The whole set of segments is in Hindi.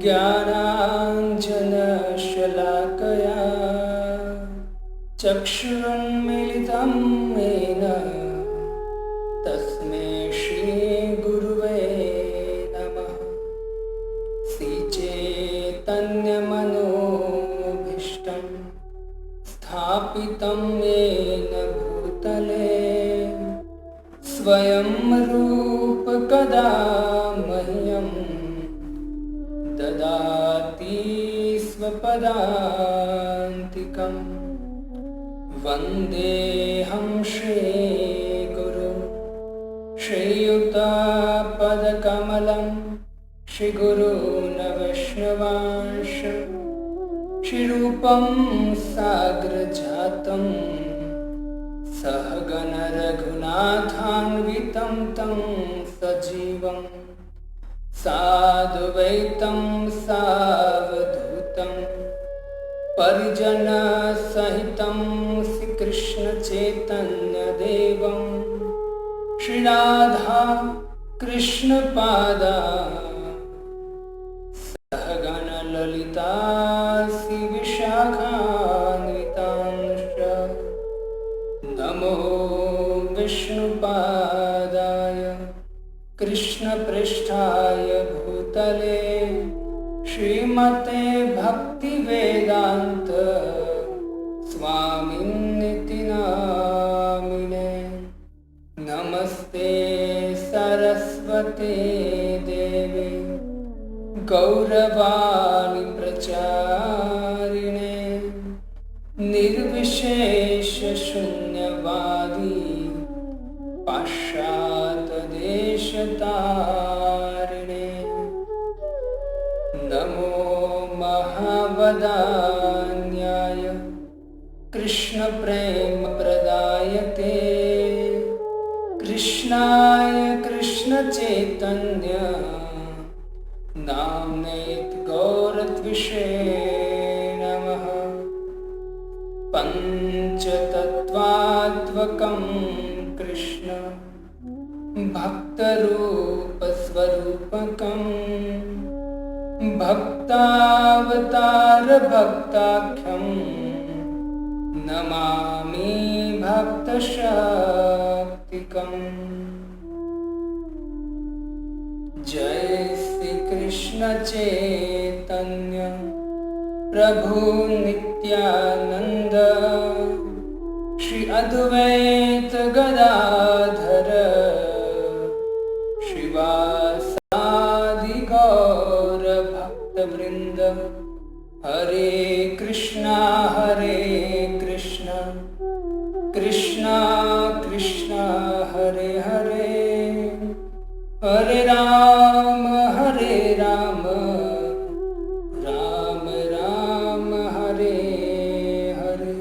ज्ञानाञ्जनशलाकया चक्षुरुन्मीलितं येन तस्मै श्रीगुरुवे नमः। श्रीचैतन्यमनोभीष्टं स्थापितं येन भूतले स्वयं रूप कदा मह्यं ददाति स्वपदान्तिकं। वन्देऽहं श्रीगुरु श्रीयुतपदकमलं श्रीगुरून् वैष्णवांश श्रीरूपं साग्रजातं सहगण रघुनाथान्वितं तं सजीवं साद्वैतं सावधूतं परिजनसहितं श्रीकृष्णचैतन्यदेवं श्रीराधा कृष्णपादा सहगण ललिता श्रीविशाखान्वितांश्च। नमो विष्णुपादाय कृष्णपृष्ठाय भूतले श्रीमते भक्तिवेदान्त स्वामिन्निति नामिने। नमस्ते सरस्वते देवे गौरवाणी प्रचारिणे निर्विशेष शून्यवादी पाश्चात्यदेशतारिणे। नमो महावदान्याय कृष्णप्रेमप्रदायते कृष्णाय कृष्णचैतन्य नाम्नेत गौरत्विषे नमः। पञ्चतत्त्वात्मकं कृष्ण भक्तरूपस्वरूपकं भक्तावतारभक्ताख्यं नमामि भक्तशक्तिकम्। जय श्री कृष्ण चैतन्य प्रभु नित्यानंद श्री अद्वैत गदाधर श्रीवासादि गौर भक्तवृंद। हरे कृष्णा कृष्णा कृष्णा हरे हरे, हरे राम राम राम हरे हरे।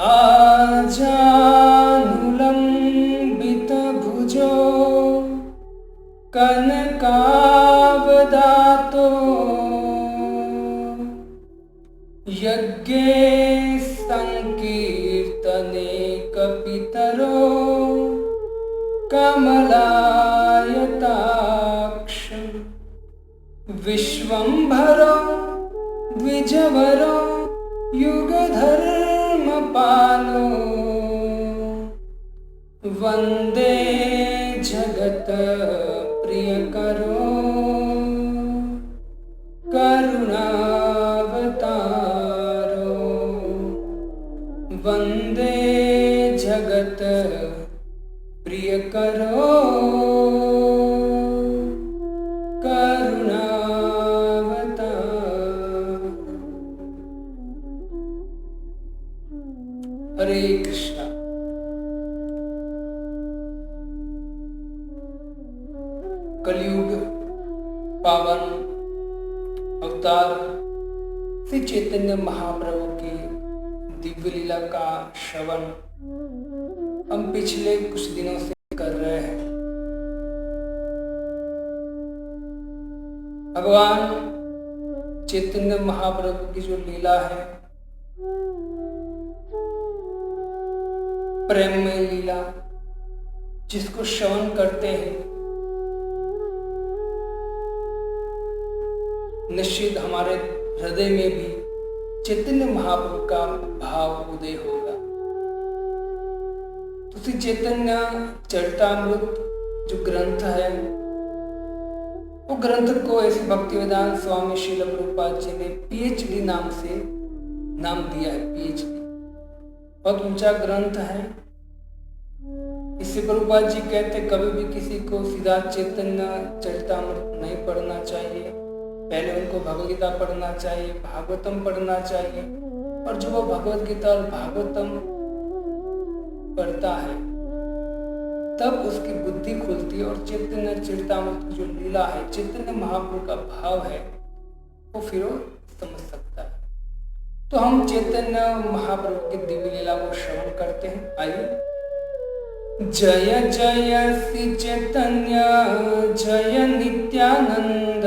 आजानुलम्बितभुजो कनकावदातो यज्ञे संकीर्तने कपितरो कमलायताक्ष। विश्वम्भरो द्विजवरो युगधर्मपालो वन्दे जगत्प्रियकरो करुणावतारो। वन्दे जगत्प्रियकरो करुणावतारो। हरे कृष्णा। कलयुग पावन अवतार श्री चैतन्य महाप्रभु की दिव्य लीला का श्रवण हम पिछले कुछ दिनों से कर रहे हैं। भगवान चैतन्य महाप्रभु की जो लीला है, प्रेम में लीला, जिसको श्रवण करते हैं निश्चित हमारे हृदय में भी चैतन्य महाप्रभु का भाव उदय होगा। तो श्री चैतन्य चरितामृत जो ग्रंथ है, वो ग्रंथ को ऐसे भक्तिवेदांत स्वामी श्रील प्रभुपाद जी ने पीएचडी नाम से नाम दिया है। पीएचडी बहुत ऊंचा ग्रंथ है। इससे प्रभुपाद जी कहते कभी भी किसी को सीधा चैतन्य चरितामृत नहीं पढ़ना चाहिए, पहले उनको भगवद गीता पढ़ना चाहिए, भागवतम पढ़ना चाहिए। और जो वो भगवद गीता और भागवतम पढ़ता है तब उसकी बुद्धि खुलती है और चैतन्य चरितामृत की जो लीला है, चैतन्य महाप्रभु का भाव है, वो फिर वो समझ सकता है। तो हम चैतन्य महाप्रभु की दिव्य लीला को श्रवण करते हैं। आइए। जय जय श्री चैतन्य जय नित्यानंद,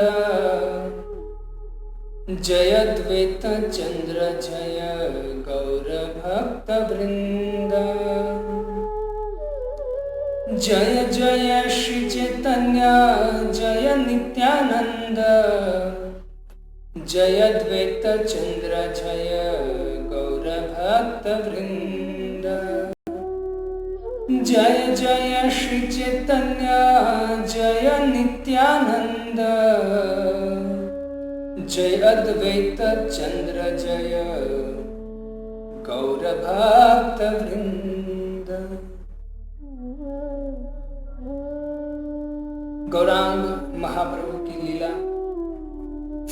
जय द्वैत चंद्र जय गौर भक्त वृंद। जय जय श्री चैतन्य जय नित्यानंद, जय द्वैत चंद्र जय गौर भक्त वृंद। जय जय श्री चैतन्य जय नित्यानंद, जय अद्वैत चंद्र जय गौर भक्त वृंद। गौरांग महाप्रभु की लीला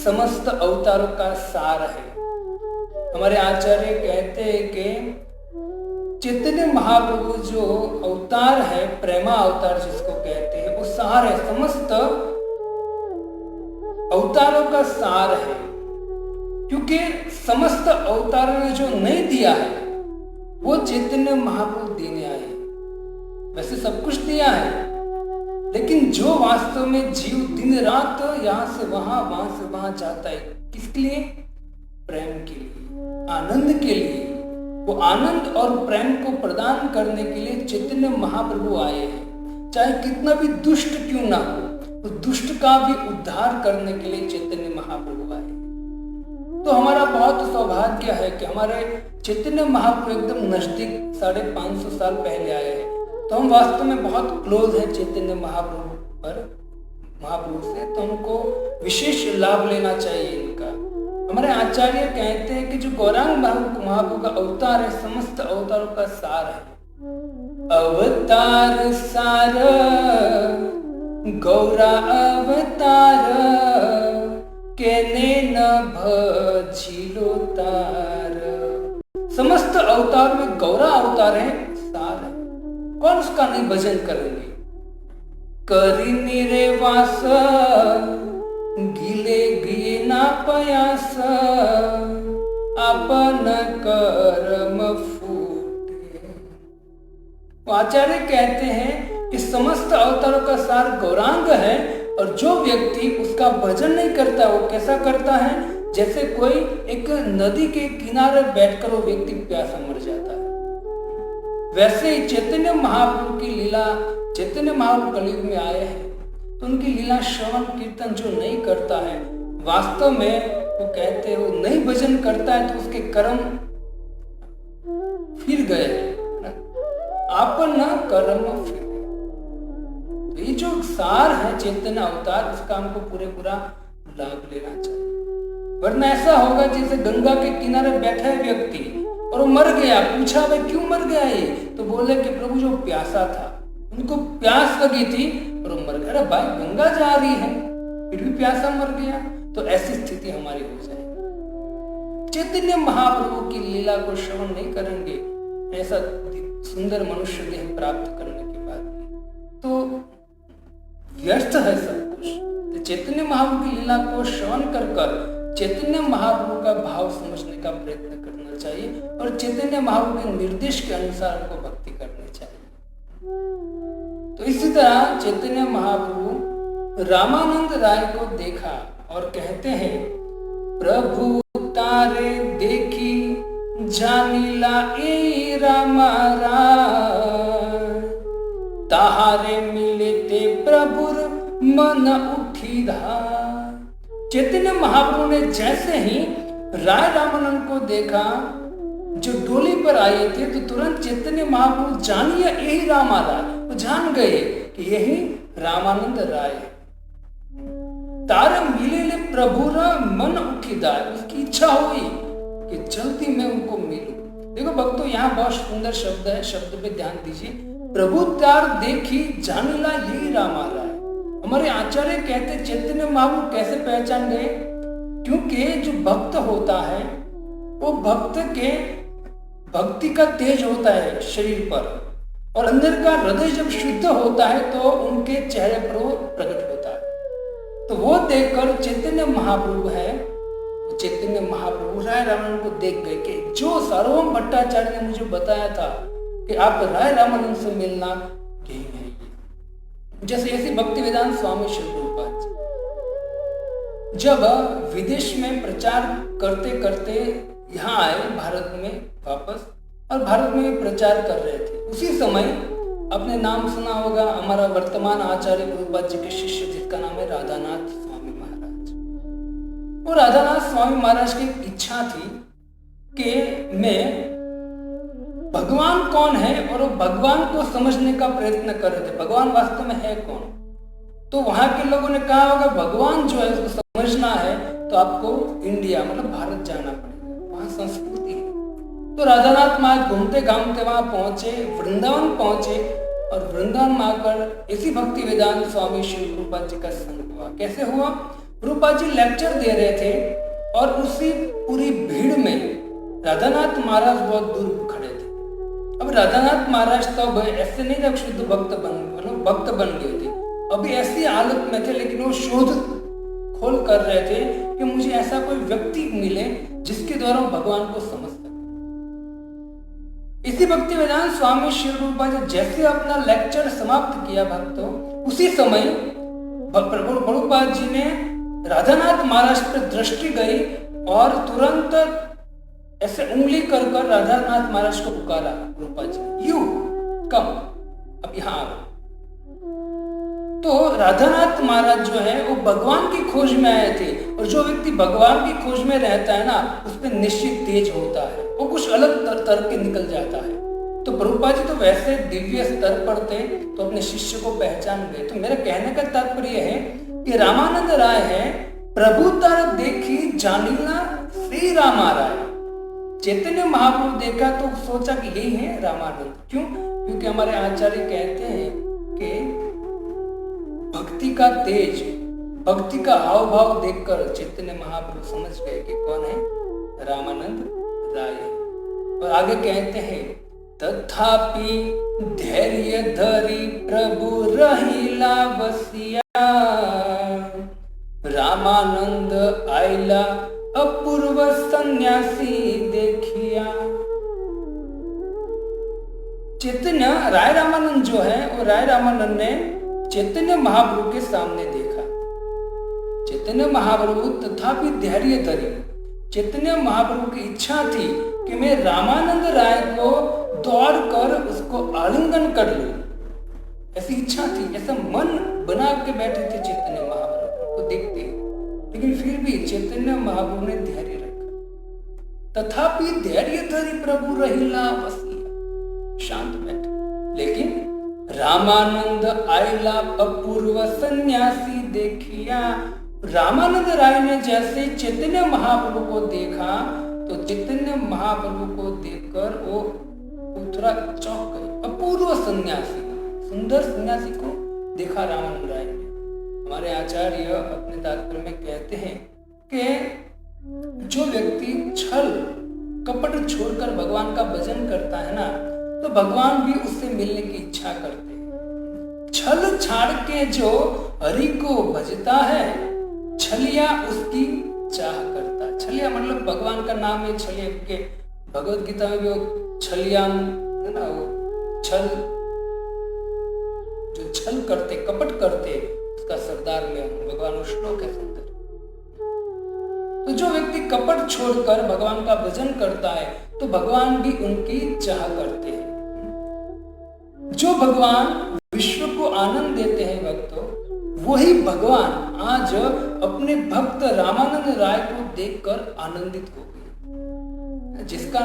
समस्त अवतारों का सार है। हमारे आचार्य कहते हैं कि चैतन्य महाप्रभु जो अवतार है, प्रेमा अवतार जिसको कहते हैं, वो सार है, समस्त अवतारों का सार है। क्योंकि समस्त अवतारों ने जो नहीं दिया है वो चैतन्य महाप्रभु देने आए। वैसे सब कुछ दिया है, लेकिन जो वास्तव में जीव दिन रात यहाँ से वहां जाता है, किसके लिए? प्रेम के लिए, आनंद के लिए। वो आनंद और प्रेम को प्रदान करने के लिए चैतन्य महाप्रभु आए हैं। चाहे कितना भी दुष्ट क्यों ना हो, तो दुष्ट का भी उद्धार करने के लिए चैतन्य महाप्रभु आए। तो हमारा बहुत सौभाग्य है कि हमारे चैतन्य महाप्रभु एकदम नजदीक 550 साल पहले आए हैं। तो हम वास्तव में बहुत क्लोज हैं चैतन्य महाप्रभु से, तो हमको विशेष लाभ लेना चाहिए इनका। हमारे आचार्य कहते हैं कि जो गौरांग महाप्रभु का अवतार है, समस्त अवतारों का सार है। अवतार सार गौरा अवतार, केने न भजिलो तार। समस्त अवतार में गौरा अवतार है, सार है। कौन उसका नहीं भजन करेंगे? करी निरेवास गिले गिए ना पयास, अपन कर्म फूटे। आचार्य कहते हैं कि समस्त अवतारों का सार गौरांग है, और जो व्यक्ति उसका भजन नहीं करता वो कैसा करता है? जैसे कोई एक नदी के किनारे बैठकर वो व्यक्ति प्यासा मर जाता है। वैसे ही चैतन्य महाप्रभु की लीला, चैतन्य महाप्रभु कलयुग में आए हैं, तो उनकी लीला श्रवण कीर्तन जो नहीं करता है, वास्तव में वो कहते हैं वो नहीं भजन करता है, तो उसके कर्म फिर गए, आपन कर्म फिर। तो ये जो सार है चैतन्य अवतार, इसका हमको पूरा लाभ लेना चाहिए। वरना ऐसा होगा जैसे गंगा के किनारे बैठा है व्यक्ति और वो मर गया। पूछा भाई क्यों मर गया ये? तो बोले कि प्रभु जो प्यासा था, उनको प्यास लगी थी और वो मर गया। अरे भाई गंगा जा रही है फिर भी प्यासा मर गया। तो ऐसी स्थिति हमारी हो जाए। चैतन्य महाप्रभु की लीला को श्रवण नहीं करेंगे, ऐसा सुंदर मनुष्य देह प्राप्त करने के बाद तो व्यर्थ है सब कुछ। तो चैतन्य महाप्रभु की लीला को श्रवण कर चैतन्य महाप्रभु का भाव समझने का प्रयत्न करना चाहिए, और चैतन्य महाप्रभु के निर्देश के अनुसार हमको भक्ति करनी चाहिए। तो इसी तरह चैतन्य महाप्रभु रामानंद राय को देखा और कहते हैं, प्रभु तारे देखी जानिला ए रामा राय, ताहारे मिले ते प्रभुर मन उठी धार। चैतन्य महाप्रभु ने जैसे ही राय रामानंद को देखा जो डोली पर आए थे, तो तुरंत चैतन्य महाप्रभु जानिए यही रामा राय, वो जान गए कि यही रामानंद राय है। तार मिले प्रभुरा मन उखीदार, उसकी इच्छा हुई कि जल्दी मैं उनको मिलूं। देखो भक्तों, यहाँ बहुत सुंदर शब्द है, शब्द पे ध्यान दीजिए। प्रभु तार देखी जानिला यही रामा राय। हमारे आचार्य कहते चैतन्य महाप्रभु कैसे पहचान गए? क्योंकि जो भक्त होता है वो भक्त के भक्ति का तेज होता है शरीर पर, और अंदर का हृदय जब शुद्ध होता है तो उनके चेहरे पर वो प्रकट होता है। तो वो देखकर चैतन्य महाप्रभु है, चैतन्य महाप्रभु राय रामानंद को देख गए कि जो सार्वभौम भट्टाचार्य ने मुझे बताया था कि आप राय रामानंद से मिलना, यही है। जैसे ऐसी भक्ति वेदांत स्वामी श्री प्रभुपाद जब विदेश में प्रचार करते करते यहाँ आए भारत में वापस, और भारत में प्रचार कर रहे थे, उसी समय अपने नाम सुना होगा हमारा वर्तमान आचार्य प्रभुपाद जी के शिष्य जिसका नाम है राधानाथ स्वामी महाराज। वो राधानाथ स्वामी महाराज की एक इच्छा थी कि मैं भगवान कौन है और वो भगवान को समझने का प्रयत्न कर रहे थे, भगवान वास्तव में है कौन। तो वहां के लोगों ने कहा होगा भगवान जो है उसको समझना है तो आपको इंडिया मतलब भारत जाना पड़ेगा, वहां संस्कृति है। तो राधानाथ महाराज घूमते घामते वहां पहुंचे, वृंदावन पहुंचे, और वृंदावन में आकर इसी भक्ति वेदांत स्वामी श्री प्रभुपाद जी का संग हुआ। कैसे हुआ? प्रभुपाद जी लेक्चर दे रहे थे और उसी पूरी भीड़ में राधानाथ महाराज बहुत दूर खड़े थे। अब राधानाथ महाराज तब ऐसे नहीं जब शुद्ध भक्त बन गए थे, अभी ऐसी हालत में थे, लेकिन वो शोध खोल कर रहे थे कि मुझे ऐसा कोई व्यक्ति मिले जिसके द्वारा भगवान को समझ सके। इसी भक्ति वेदांत स्वामी श्री प्रभुपाद जी जैसे अपना लेक्चर समाप्त किया भक्तों, उसी समय प्रभुपाद जी ने राधानाथ महाराज पर दृष्टि गई और तुरंत ऐसे उंगली कर राधानाथ महाराज को पुकारा प्रभुपाद जी, यू कम, अब यहाँ आओ। तो राधानाथ महाराज जो है वो भगवान की खोज में आए थे, और जो व्यक्ति भगवान की खोज में रहता है ना, उस पर निश्चित तेज होता है, वो कुछ अलग तरह के निकल जाता है। तो प्रभुपाद जी तो वैसे दिव्य स्तर पर थे तो अपने शिष्य को पहचान गए। तो मेरा कहने का तात्पर्य है कि रामानंद राय है प्रभु तार देखी जानिला श्री रामा राय। चैतन्य महाप्रभु देखा तो सोचा कि यही है रामानंद। क्यों? क्योंकि हमारे आचार्य कहते हैं कि भक्ति का तेज, भक्ति का हाव भाव देखकर चैतन्य महाप्रभु समझ गए कि कौन है? रामानंद राय। और आगे कहते हैं तथापि धैर्य धरी प्रभु रहिला बसिया, रामानंद आइला अपूर्व सन्यासी देखिया। चैतन्य राय रामानंद जो है वो राय रामानंद ने चैतन्य महाप्रभु के सामने देखा। चैतन्य महाप्रभु तथापि धैर्य धरी, चैतन्य महाप्रभु की इच्छा थी कि मैं रामानंद राय को दौड़कर उसको आलिंगन कर लूं, ऐसी इच्छा थी, ऐसा मन बना के बैठे थे चैतन्य महाप्रभु को देखते। लेकिन फिर भी चैतन्य महाप्रभु ने धैर्य रखा। तथापि धैर्य धरी प्रभु रहिला बसिया, शांत बैठे। लेकिन रामानंद आइला अपूर्व सन्यासी देखिया, रामानंद राय ने जैसे चैतन्य महाप्रभु को देखा तो चैतन्य महाप्रभु को देखकर वो थोड़ा चौंक गए। अपूर्व सन्यासी, सुंदर सन्यासी को देखा रामानंद राय ने। हमारे आचार्य अपने तात्पर्य में कहते हैं कि जो व्यक्ति छल कपट छोड़कर भगवान का भजन करता है ना, तो भगवान भी उससे मिलने की इच्छा करते हैं। छल छाड़ के जो हरि को भजता है, छलिया उसकी चाह करता है। छलिया मतलब भगवान का नाम है छलिया, के भगवत गीता में भी वो छलिया है ना, वो छल जो छल करते कपट करते उसका सरदार में भगवान वो श्लोक है सुंदर। तो जो व्यक्ति कपट छोड़कर भगवान का भजन करता है तो भगवान भी उनकी चाह करते हैं। जो भगवान विश्व को आनंद देते हैं भक्तों, वही भगवान आज अपने भक्त रामानंद राय को देखकर आनंदित हो गई। जिसका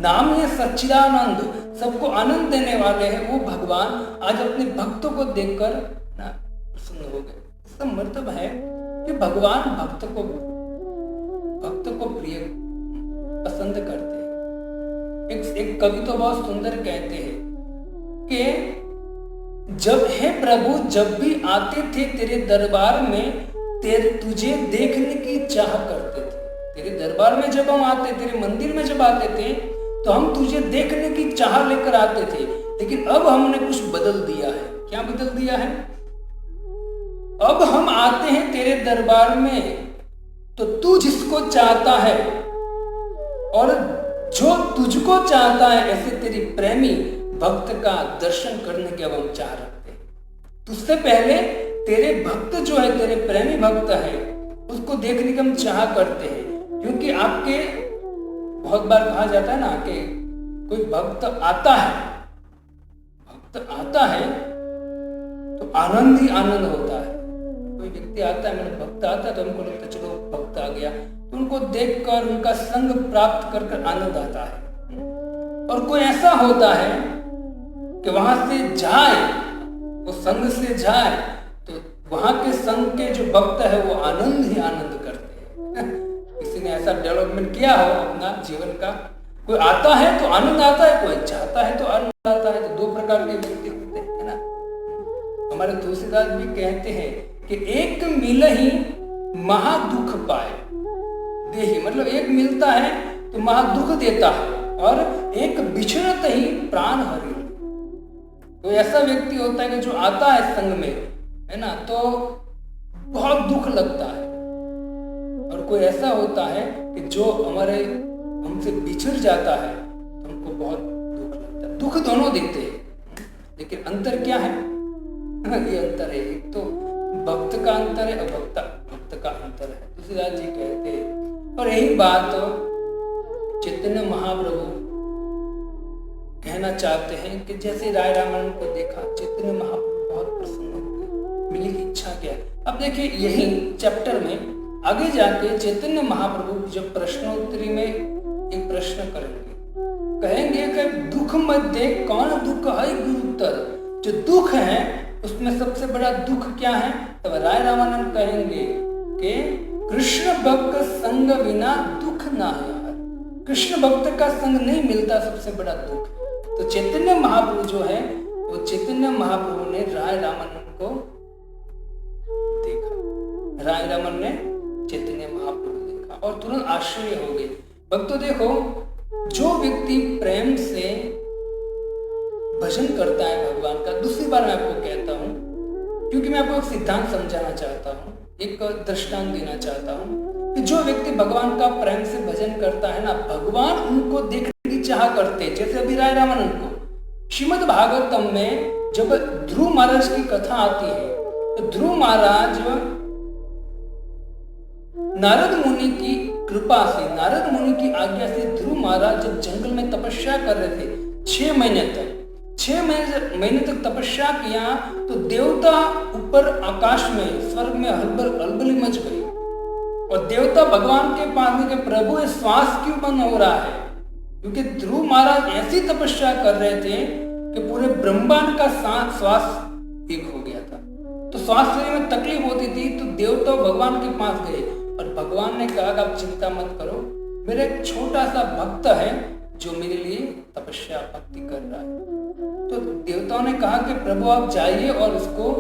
नाम है सच्चिदानंद, सबको आनंद देने वाले हैं, वो भगवान आज अपने भक्तों को देखकर ना प्रसन्न हो गए। इसका मतलब है कि भगवान भक्त को प्रिय पसंद करते हैं। एक कवि तो बहुत सुंदर कहते हैं कि हे प्रभु, जब भी आते थे तेरे दरबार में, तुझे देखने की चाह करते थे। तेरे दरबार में जब हम आते, तेरे मंदिर में जब आते थे, तो हम तुझे देखने की चाह लेकर आते थे। लेकिन अब हमने कुछ बदल दिया है। क्या बदल दिया है? अब हम आते हैं तेरे दरबार में तो तू जिसको चाहता है और जो तुझको चाहता है, ऐसे तेरी प्रेमी भक्त का दर्शन करने के अब हम चाह रखते हैं। तुझसे पहले तेरे भक्त जो है, तेरे प्रेमी भक्त है, उसको देखने की हम चाह करते हैं। क्योंकि आपके बहुत बार कहा जाता है ना कि कोई भक्त आता है तो आनंद ही आनंद होता है। कोई व्यक्ति आता है, मतलब भक्त आता है, तो हमको लगता है चलो भक्त आ गया, तो उनको देखकर उनका संग प्राप्त कर आनंद आता है। और कोई ऐसा होता है कि वहां से जाए, वो संग से जाए, तो वहां के संग के जो भक्त है वो आनंद ही आनंद करते हैं। किसी ने ऐसा डेवलपमेंट किया हो अपना जीवन का, कोई आता है तो आनंद आता है, कोई चाहता है तो आनंद आता है। तो दो प्रकार के व्यक्ति होते हैं, है ना। हमारे तुलसीदास भी कहते हैं कि एक मिल ही महा दुख पाए देही, मतलब एक मिलता है तो महा दुख देता है, और एक बिछड़त ही प्राण हरि। तो ऐसा व्यक्ति होता है कि जो आता है संग में, है ना, तो बहुत दुख लगता है। और कोई ऐसा होता है कि जो हमसे बिछड़ जाता है तो हमको बहुत दुख लगता है। दुख दोनों देते हैं, लेकिन अंतर क्या है? ये अंतर है, एक तो भक्त का अंतर है और भक्त का अंतर है। तुलसीदास जी कहते हैं। और यही बात चैतन्य महाप्रभु कहना चाहते हैं कि जैसे राय रामानंद को देखा, चैतन्य महाप्रभु बहुत प्रसन्न हो गए, मिलने की इच्छा किया। अब देखिए यही चैप्टर में आगे जाके चैतन्य महाप्रभु जब प्रश्नोत्तरी में एक प्रश्न कहेंगे कि दुख मध्य कौन दुख है गुरुतर। जो दुख है उसमें सबसे बड़ा दुख क्या है? तब राय रामानंद कहेंगे कि कृष्ण भक्त संग बिना दुख ना है। कृष्ण भक्त का संग नहीं मिलता, सबसे बड़ा दुख। तो चैतन्य महाप्रभु जो है, वो चैतन्य महाप्रभु ने राय रामानंद को देखा। राय रामानंद ने चैतन्य महाप्रभु देखा और तुरंत आश्चर्य हो गए। भक्तों देखो, जो व्यक्ति प्रेम से भजन करता है भगवान का, दूसरी बार मैं आपको कहता हूं, क्योंकि मैं आपको एक सिद्धांत समझाना चाहता हूं, एक दृष्टांत देना चाहता हूं कि जो व्यक्ति भगवान का प्रेम से भजन करता है ना, भगवान उनको देखने की चाह करते। जैसे अभी राय रामानंद को श्रीमद् भागवतम में जब ध्रुव महाराज की कथा आती है, तो ध्रुव महाराज नारद मुनि की कृपा से, नारद मुनि की आज्ञा से ध्रुव महाराज जब जंगल में तपस्या कर रहे थे 6 महीने तक तपस्या किया, तो देवता ऊपर आकाश में, स्वर्ग में हलबली मच गई। और देवता भगवान के पास में कि प्रभु ये श्वास क्यों बंद हो रहा है? क्योंकि ध्रुव महाराज ऐसी तपस्या कर रहे थे कि पूरे ब्रह्मांड का श्वास एक हो गया था। तो श्वास लेने में तकलीफ होती थी, तो देवता भगवान के पास गए और भगवान ने कहा कि आप चिंता मत करो, मेरा एक छोटा सा भक्त है जो मेरे लिए तपस्या भक्ति कर रहा है। तो देवताओं ने कहा कि प्रभु आप जाइए और उसको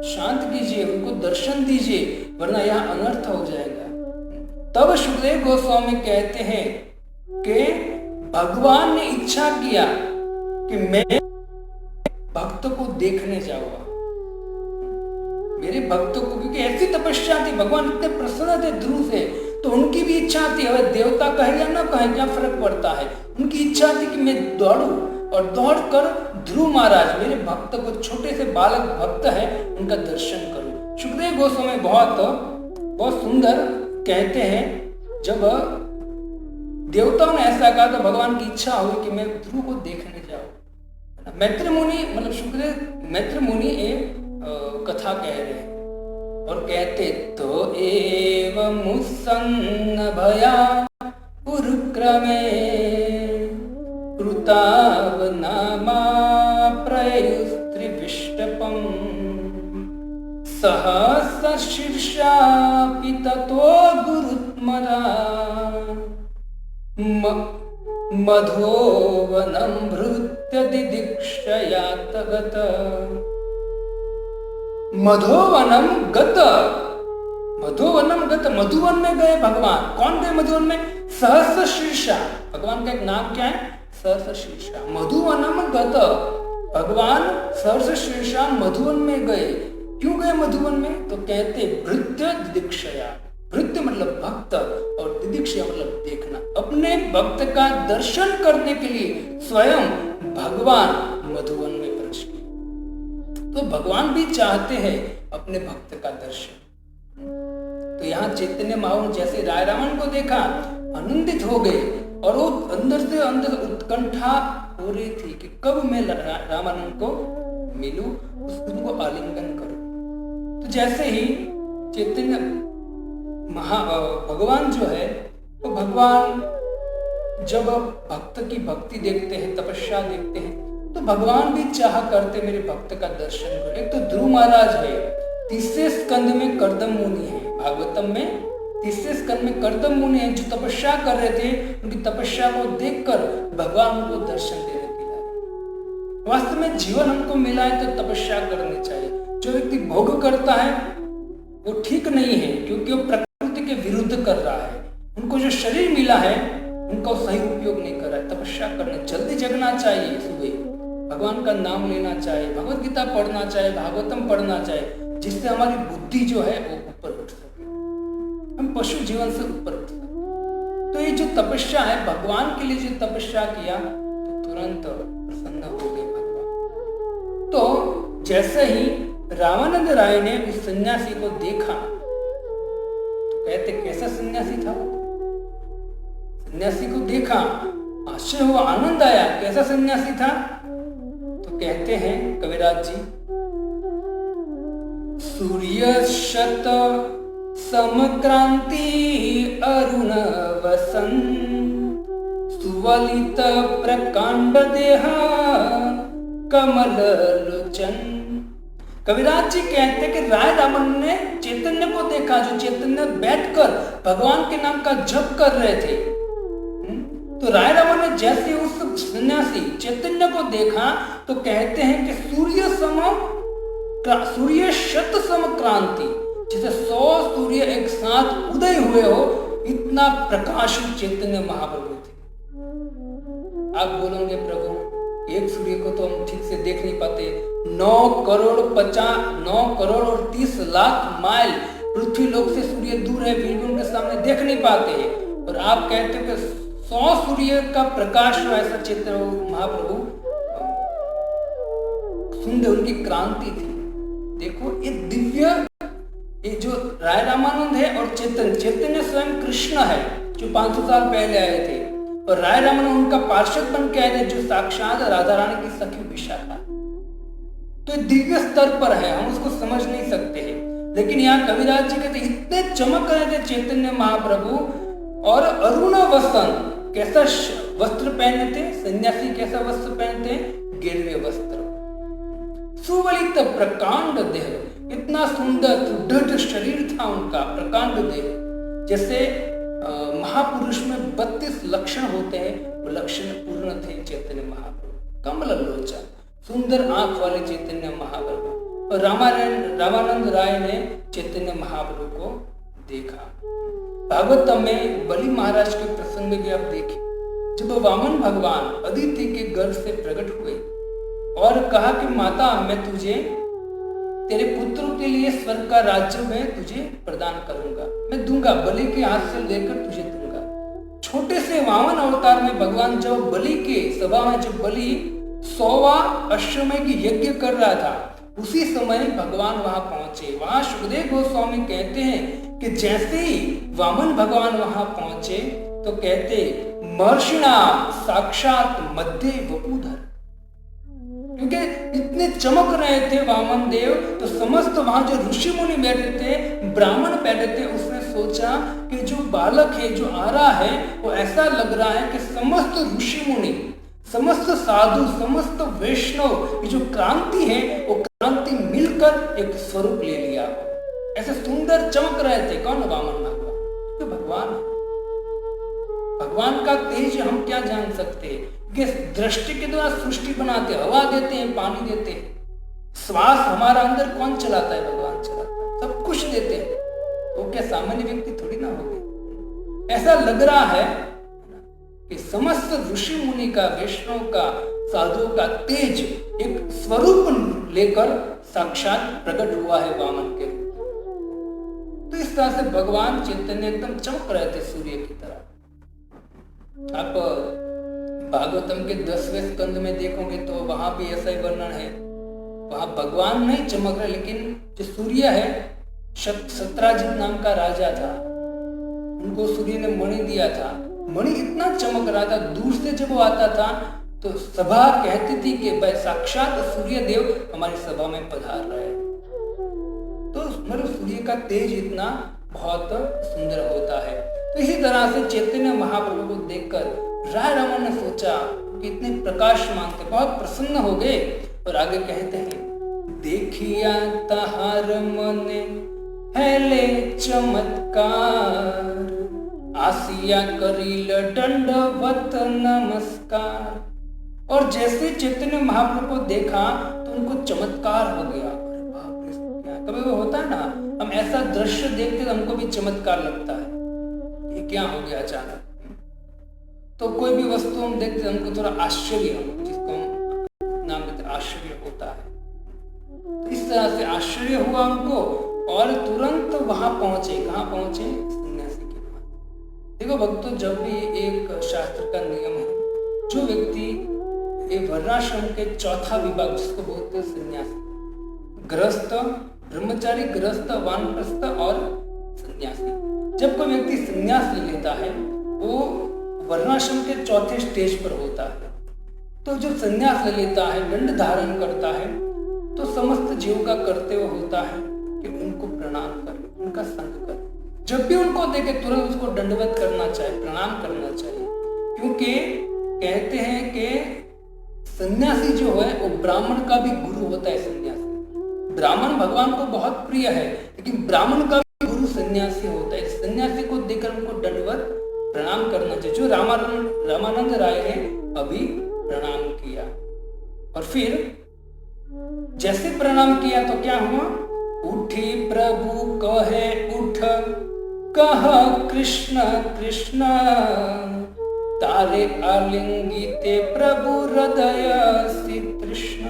शांत कीजिए, उनको दर्शन दीजिए, वरना यहाँ अनर्थ हो जाएगा। तब सुखदेव गोस्वामी कहते हैं कि भगवान ने इच्छा किया कि मैं भक्त को देखने जाऊंगा, मेरे भक्तों को, क्योंकि ऐसी तपस्या थी, भगवान इतने प्रसन्न थे ध्रुव से, तो उनकी भी इच्छा थी। अब देवता कहे या ना कहे, क्या फर्क पड़ता है? उनकी इच्छा थी कि मैं दौड़ूं और दौड़कर ध्रुव महाराज, मेरे भक्त को, छोटे से बालक भक्त है, उनका दर्शन करूं। सुखदेव गोस्वामी बहुत सुंदर कहते हैं, जब देवताओं ने ऐसा कहा तो भगवान की इच्छा हुई कि मैं ध्रुव को देखने जाऊं। मैत्र मुनि, मतलब सुखदेव मैत्र मुनि एक कथा कह रहे हैं और कहते तो एवं मुसन्न भया पुरुक्रमे कृतावनामा प्रयुस्त्रिविष्टपम् सहस्रशीर्षापि ततो गुरुत्मना मधोवनं भृत्य दिदीक्षयातगत। मधुवनम गत, मधुवन में गए भगवान। कौन गए मधुवन में? सहस्र शीर्षा, भगवान का एक नाम क्या है? सहस्र शीर्षा। मधुवनम गत, भगवान सहस्र शीर्षा मधुवन में गए। क्यों गए मधुवन में? तो कहते भृत्य दिदीक्षया, भृत्य मतलब भक्त और दिदीक्षया मतलब देखना। अपने भक्त का दर्शन करने के लिए स्वयं भगवान मधुवन में प्रवेश किए। तो भगवान भी चाहते हैं अपने भक्त का दर्शन। तो यहाँ चैतन्य महाप्रभु जैसे राय रामन को देखा, आनंदित हो गए और वो अंदर से अंदर उत्कंठा हो रही थी कि कब मैं रामानंद को मिलूं, उनको आलिंगन करूं। तो जैसे ही चैतन्य भगवान जो है, तो भगवान जब भक्त की भक्ति देखते हैं, तपस्या देखते हैं, तो भगवान भी चाह करते मेरे भक्त का दर्शन करो। एक तो ध्रुव महाराज है, तीसरे स्कंद में कर्दम मुनि है, भागवतम में तीसरे स्कंद में कर्दम मुनि है, जो तपस्या कर रहे थे। उनकी तपस्या को देखकर भगवान उनको दर्शन देने के लिए। वास्तव में जीवन हमको मिला है तो तपस्या करनी चाहिए। जो व्यक्ति भोग करता है वो ठीक नहीं है, क्योंकि वो प्रकृति के विरुद्ध कर रहा है। उनको जो शरीर मिला है उनका सही उपयोग नहीं कर रहा है। तपस्या करना, जल्दी जगना चाहिए, सुबह भगवान का नाम लेना चाहिए, भगवत गीता पढ़ना चाहिए, भागवतम पढ़ना चाहिए, जिससे हमारी बुद्धि जो है वो ऊपर उठ सके, हम पशु जीवन से ऊपर उठ सके। तो ये जो तपस्या है, भगवान के लिए जो तपस्या किया तो तुरंत प्रसन्न हो गए भगवान। तो जैसे ही रामानंद राय ने उस सन्यासी को देखा तो कहते कैसा सन्यासी था वो? सन्यासी को देखा, आश्चर्य हुआ, आनंद आया। कैसा सन्यासी था? तो कहते हैं कविराज जी, सूर्य शत समक्रांति अरुण वसन सुवलित प्रकांड देहा कमल लोचन। कविराज जी कहते कि राय रामन ने चैतन्य को देखा, जो चैतन्य बैठकर भगवान के नाम का जप कर रहे थे। तो राय रामन ने जैसे उस सन्यासी चैतन्य को देखा तो कहते हैं कि सूर्य शत सम क्रांति, जैसे 100 सूर्य एक साथ उदय हुए हो, इतना प्रकाश चैतन्य महाप्रभु थे। आप बोलोगे प्रभु एक सूर्य को तो हम ठीक से देख नहीं पाते, 9 करोड़ और 30 लाख माइल पृथ्वी लोक से सूर्य दूर है, फिर भी उनके सामने देख नहीं पाते हैं। और आप कहते हो कि 100 सूर्य का प्रकाश में ऐसा चैतन्य महाप्रभु सुंदर, उनकी क्रांति थी। देखो ये दिव्य, ये जो राय रामानंद है और चैतन्य स्वयं कृष्ण है जो 500 साल पहले आए थे, और राय रामानंद उनका पार्षद बन के आए थे जो साक्षात राधा रानी की सखी विशाखा। तो दिव्य स्तर पर है, हम उसको समझ नहीं सकते हैं। लेकिन यहाँ कविराज जी कहते इतने चमक रहे थे चैतन्य महाप्रभु। और अरुण वसन, कैसा वस्त्र पहने थे सन्यासी? कैसा वस्त्र पहनते हैं? गेरुए वस्त्र। सुवलित प्रकांड देह, इतना सुंदर सुदृढ़ शरीर था उनका, प्रकांड देह। जैसे महापुरुष में 32 लक्षण होते हैं, वो लक्षण पूर्ण थे चैतन्य महाप्रभु। कमल लोचन, सुंदर आंख वाले चैतन्य महाप्रभु। और रामानंद राय ने चैतन्य महाप्रभु को देखा। भागवतम में बलि महाराज के प्रसंग में भी आप देखें, जब वामन भगवान अदिति के गर्भ से प्रकट हुए और कहा कि माता मैं तुझे तेरे पुत्रों के लिए स्वर्ग का राज्य में तुझे प्रदान करूंगा, मैं दूंगा, बलि के हाथ से लेकर तुझे दूंगा। छोटे से वामन अवतार में भगवान जब बलि के सभा में, जब बलि 100वां अश्वमेध की यज्ञ कर रहा था, उसी समय भगवान वहां पहुंचे। वहां सुखदेव गोस्वामी कहते हैं कि जैसे ही वामन भगवान वहां पहुंचे तो कहते महर्षिणाम साक्षात मध्य वपुधर, क्योंकि इतने चमक रहे थे वामन देव, तो समस्त वहां जो ऋषि मुनि बैठे थे, ब्राह्मण बैठे थे, उसने सोचा कि जो बालक है, जो आ रहा है, वो ऐसा लग रहा है कि समस्त ऋषि मुनि, समस्त साधु, समस्त वैष्णव की जो क्रांति है, वो क्रांति मिलकर एक स्वरूप ले लिया। ऐसे सुंदर चमक रहे थे। कौन? वामन भगवान। तो भगवान का तेज हम क्या जान सकते हैं कि दृष्टि के द्वारा सृष्टि बनाते, हवा देते हैं, पानी देते हैं, श्वास हमारा अंदर कौन चलाता है? भगवान चलाता है, सब कुछ देते हैं। तो क्या सामान्य व्यक्ति थोड़ी ना हो गए? ऐसा लग रहा है कि समस्त ऋषि मुनि का, वैष्णव का, साधुओं का तेज एक स्वरूप लेकर साक्षात प्रकट हुआ है वामन के रूप। तो इस तरह से भगवान चैतन्य एकदम चमक रहे थे सूर्य की तरह। आप भागवतम के 10वें स्कंद में देखोगे तो वहां भी ऐसा ही वर्णन है। वहां भगवान नहीं चमक रहे, लेकिन जो सूर्य है, सत्राजित नाम का राजा था, उनको सूर्य ने मणि दिया था। मणि इतना चमक रहा था, दूर से जब वो आता था तो सभा कहती थी कि भाई साक्षात सूर्य देव हमारी सभा में पधार रहे हैं। तो मतलब सूर्य का तेज इतना बहुत सुंदर होता है। तो इसी तरह से चैतन्य महाप्रभु को देखकर राय रामन ने सोचा कि इतने प्रकाशमान थे, बहुत प्रसन्न हो गए। और आगे कहते हैं, देखिया तहार मने हेले चमत्कार, आसिया करील दंडवत नमस्कार। और जैसे चैतन्य महाप्रभु को देखा तो उनको चमत्कार हो गया। कभी वो होता है ना, हम ऐसा दृश्य देखते तो हमको भी चमत्कार लगता है, ये क्या हो गया अचानक। तो कोई भी वस्तु हम देखते हमको थोड़ा आश्चर्य, जिसको हम नाम देते आश्चर्य होता है। तो इस तरह से आश्चर्य हुआ उनको और तुरंत वहां पहुंचे। कहां पहुंचे? सन्यासी के पास। देखो भक्तों, जब भी एक शास्त्र का नियम है, जो व्यक्ति एक वर्णाश्रम के चौथा विभाग, जिसको बोलते हैं सन्यासी, गृहस्थ, ब्रह्मचारी, गृहस्थ, वानप्रस्थ और सन्यासी। जब कोई व्यक्ति सन्यास ले लेता है, वो वर्णाश्रम के चौथे स्टेज पर होता है। तो जो सन्यास ले लेता है, दंड धारण करता है, तो समस्त जीव का कर्तव्य होता है कि उनको प्रणाम करे, उनका संग करे। जब भी उनको देखे तुरंत उसको दंडवत करना चाहिए, प्रणाम करना चाहिए। क्योंकि कहते हैं कि सन्यासी जो है वो ब्राह्मण का भी गुरु होता है। सन्यासी, ब्राह्मण भगवान को बहुत प्रिय है, लेकिन ब्राह्मण का भी गुरु सन्यासी होता है। सन्यासी को देखकर उनको दंडवत प्रणाम करना चाहिए। जो रामानंद राय ने अभी प्रणाम किया, और फिर जैसे प्रणाम किया तो क्या हुआ? उठी प्रभु कहे उठ, कह कृष्ण कृष्ण, तारे आलिंगिते प्रभु हृदय श्री कृष्ण।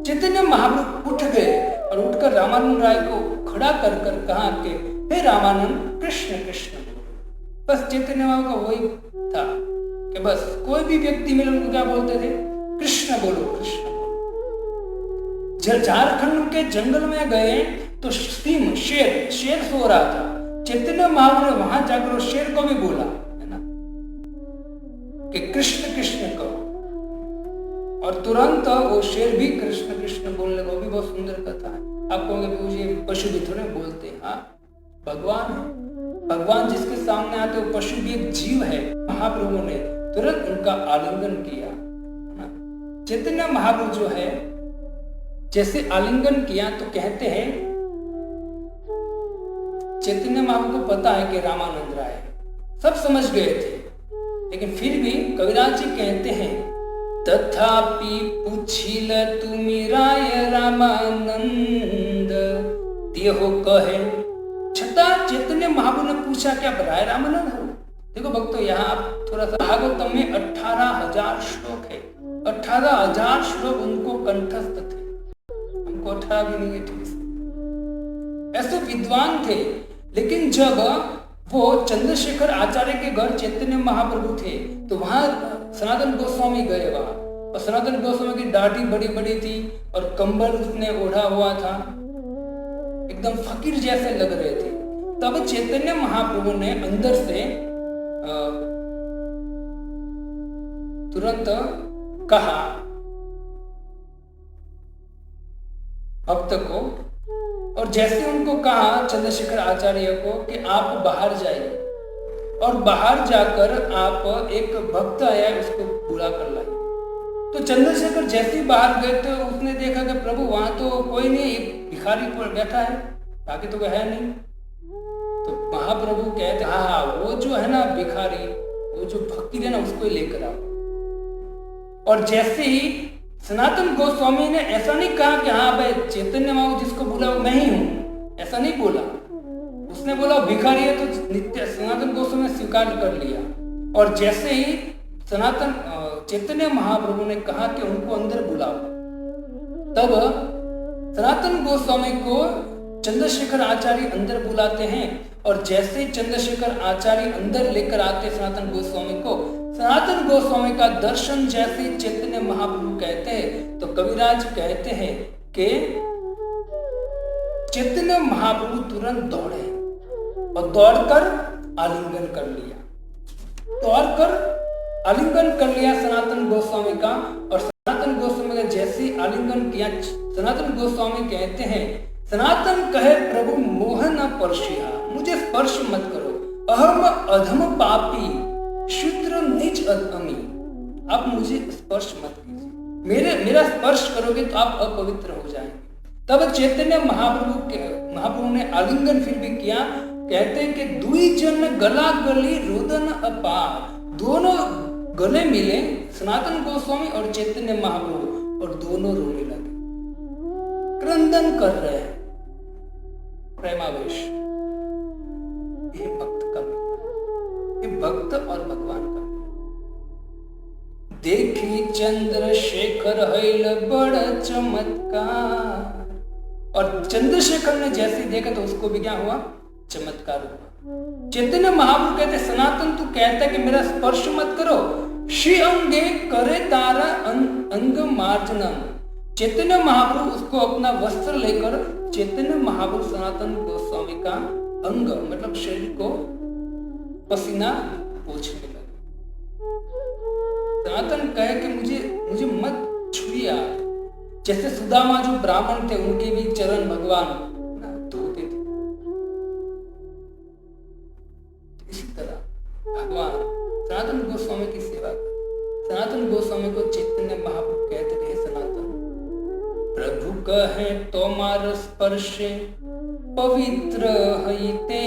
चैतन्य महाप्रभु उठ गए और उठकर रामानंद राय को खड़ा कर कर कहा कि हे रामानंद, कृष्ण कृष्ण। बस चैतन्य महाप्रभु का वही था कि बस कोई भी व्यक्ति मिले उनको क्या बोलते थे? कृष्ण बोलो, कृष्ण बोलो। जब झारखंड के जंगल में गए तो सिंह, शेर सो रहा था। चैतन्य महाप्रभु ने वहां जाकर उस शेर को भी बोला, है ना, कि कृष्ण कृष्ण कहो, और तुरंत वो शेर भी कृष्ण कृष्ण बोलने लगा। वो भी बहुत सुंदर कथा है। आप कहोगे ये पशु भी थोड़े बोलते हैं। हाँ, भगवान है। भगवान जिसके सामने आते वो पशु भी एक जीव है। महाप्रभु ने तुरंत उनका आलिंगन किया। चैतन्य महाप्रभु जो है, जैसे आलिंगन किया तो कहते हैं चैतन्य महाप्रभु को पता है कि रामानंद राय है, सब समझ गए थे, लेकिन फिर भी कविराज जी कहते हैं, तथापि पूछिल तुमी राय रामानंद तेहो कहे। छठा चैतन्य महाप्रभु ने पूछा क्या राय रामानंद हो? देखो भक्तों, यहाँ आप थोड़ा सा, भागवतम में 18,000 श्लोक है। 18,000 श्लोक उनको कंठस्थ थे, हमको 18 भी नहीं है ठीक से। ऐसे विद्वान थे। लेकिन जब वो चंद्रशेखर आचार्य के घर चैतन्य महाप्रभु थे तो वहां सनातन गोस्वामी गए वहां, और सनातन गोस्वामी की दाढ़ी बड़ी बड़ी थी और कंबल उसने ओढ़ा हुआ था, एकदम फकीर जैसे लग रहे थे। तब चैतन्य महाप्रभु ने अंदर से तुरंत कहा भक्त को, और जैसे उनको कहा चंद्रशेखर आचार्य को कि आप बाहर जाइए और बाहर जाकर आप एक भक्त आया उसको बुला कर लाइए। तो चंद्रशेखर जैसे ही बाहर गए तो उसने देखा कि प्रभु वहां तो कोई नहीं, एक भिखारी पर बैठा है, बाकी तो कोई है नहीं। तो महाप्रभु कहते हाँ वो जो है ना भिखारी, वो जो भक्ति है ना उसको ही लेकर आओ। और जैसे ही सनातन गोस्वामी ने ऐसा नहीं कहा कि हाँ भाई चैतन्य महाप्रभु जिसको बोला वो मैं ही हूं, ऐसा नहीं बोला। उसने बोला भिखारी है तो नित्य सनातन गोस्वामी ने स्वीकार कर लिया। और जैसे ही सनातन चैतन्य महाप्रभु ने कहा कि उनको अंदर बुलाओ, तब सनातन गोस्वामी को चंद्रशेखर आचार्य अंदर बुलाते हैं। और जैसे ही चंद्रशेखर आचार्य अंदर लेकर आते सनातन गोस्वामी को, सनातन गोस्वामी का दर्शन जैसे चैतन्य महाप्रभु कहते हैं तो कविराज कहते हैं कि चैतन्य महाप्रभु तुरंत दौड़े और दौड़कर आलिंगन कर लिया, आलिंगन कर लिया सनातन गोस्वामी का। और सनातन गोस्वामी का जैसे आलिंगन किया, सनातन गोस्वामी कहते हैं सनातन कहे प्रभु मोह न पर्शिया, मुझे स्पर्श मत करो, अहम अधम पापी शूद्र नीच अधमी, आप मुझे स्पर्श मत कीजिए, मेरा स्पर्श करोगे तो आप अपवित्र हो जाएंगे। तब चैतन्य महाप्रभु ने आलिंगन फिर भी किया। कहते हैं कि दुई जन गला गली रोदन अपार, दोनों गले मिले सनातन गोस्वामी और चैतन्य महाप्रभु, और दोनों रोने लगे, क्रंदन कर रहे हैं, प्रेमावेश। ये भक्त का, ये भक्त और भगवान का। देखी चंद्रशेखर हैल बड़ चमत्कार, और चंद्रशेखर ने जैसे देखा तो उसको भी क्या हुआ, चमत्कार हुआ। चैतन्य महाप्रभु कहते सनातन तू कहता है कि मेरा स्पर्श मत करो, श्री अंगे करे तारा अंग मार्जनम। चैतन्य महाप्रभु उसको अपना वस्त्र लेकर चैतन्य महाप्रभु सनातन गोस्वामी का अंग मतलब शरीर को पसीना पोंछने लगे। सनातन कहे कि मुझे मत छुइए। जैसे सुदामा जो ब्राह्मण थे उनके भी चरण भगवान धोते थे, इसी तरह भगवान सनातन गोस्वामी की सेवा कर। सनातन गोस्वामी को चैतन्य महाप्रभु कहते थे सनातन प्रभु कहे तोमार स्पर्शे पवित्र हईते,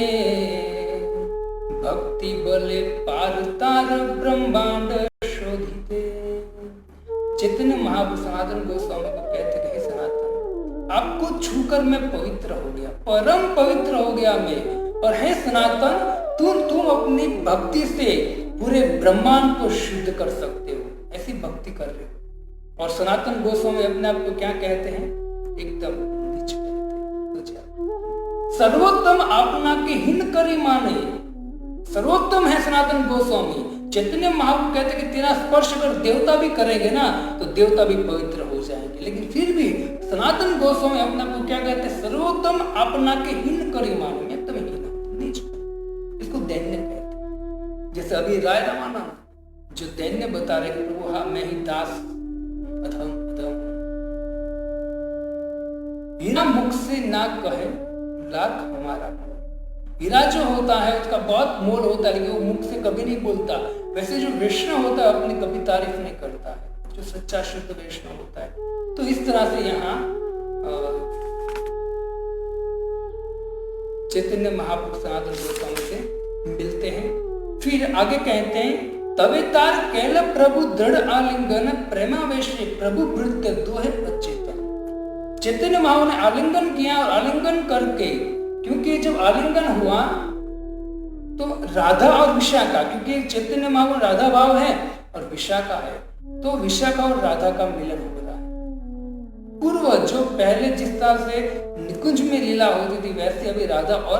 भक्ति बले पार तार ब्रह्मांड शोधिते। चैतन्य महाप्रभु सनातन गोस्वामी को कहते थे सनातन आपको छूकर मैं पवित्र हो गया, परम पवित्र हो गया मैं। और हे सनातन तुम अपनी भक्ति से पूरे ब्रह्मांड को शुद्ध कर सकते हो, ऐसी भक्ति कर रहे हो। और सनातन गोस्वामी अपने आप को क्या कहते हैं, एकदम नीच कहते हैं। सर्वोत्तम आपना के हिन करी माने, सर्वोत्तम है सनातन गोस्वामी। चैतन्य महाप्रभु कहते कि तेरा स्पर्श अगर देवता भी करेंगे ना तो देवता भी पवित्र हो जाएंगे, लेकिन फिर भी सनातन गोस्वामी अपने आप को क्या कहते हैं, सर्वोत्तम आपना के हिन करी माने, एकदम हीन नीच, इसको दैन्य कहते हैं। जैसे अभी राय रामानंद जो दैन्य बता रहे कि प्रभु हाँ मैं ही दास अधम बिना मुख से ना कहे लाख हमारा। हीरा जो होता है उसका बहुत मोल होता है, लेकिन वो मुख से कभी नहीं बोलता। वैसे जो वैष्णव होता है अपनी कभी तारीफ नहीं करता है, जो सच्चा शुद्ध वैष्णव होता है। तो इस तरह से यहाँ चैतन्य महाप्रभु सनातन गोस्वामी से मिलते हैं। फिर आगे कहते हैं तवे तार कैल प्रभु दृढ़ आलिंगन प्रेमावेशी प्रभु वृत्त दोहे अचेतन। चैतन्य महाप्रभु ने आलिंगन किया और आलिंगन करके, क्योंकि जब आलिंगन हुआ तो राधा और विशाखा, क्योंकि चैतन्य महाप्रभु राधा भाव है और विशाखा है, तो विशाखा और राधा का मिलन हो रहा है। पूर्व जो पहले जिस तरह से निकुंज में लीला होती थी वैसे अभी राधा और